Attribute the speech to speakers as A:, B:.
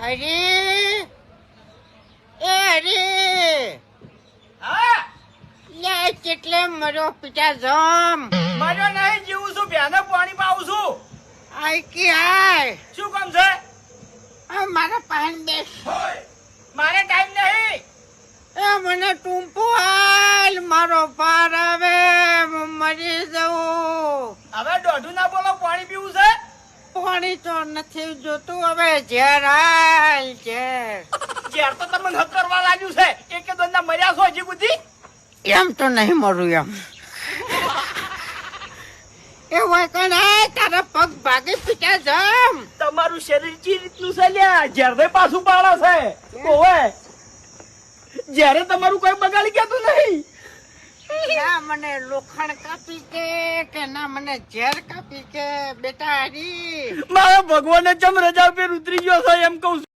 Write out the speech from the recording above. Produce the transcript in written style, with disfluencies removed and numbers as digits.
A: હરી એ હરી
B: હા
A: લે કેટલે મરો પિતા જમ
B: મારો નહીં જીવું છું ભેને પાણી પાઉં છું.
A: આઈ કે આય
B: શું કામ છે?
A: આ મારા પાન બેસ
B: મારે ટાઈમ નહીં.
A: એ મને ટૂંપો હાલ મારો પાર આવે મરી જવું.
B: હવે દોઢું ના બોલો, પાણી પીવું છે.
A: પાણી તો નથી જોતું હવે ઝેર હાલ ઝેર.
B: ઝેર તો તમને હક કરવા લાગ્યું છે. એક દોના મર્યા છો હજી બુદ્ધિ
A: એમ તો નહીં મરું એમ એ હોય કણ તારા પગ ભાગી પીટા જમ.
B: તમારું શરીર ચી રીતનું છે લ્યા? ઝેર પાછું પાડે છે. ઓવે જ્યારે તમારું કોઈ બગાડી ગયું નહીં.
A: ના મને લોખંડ કાપી કે ના મને ઝેર કાપી કે બેટા હરી
B: મારા ભગવાને ચમ રજા ઉપર ઉતરી ગયો છે એમ કઉ છું.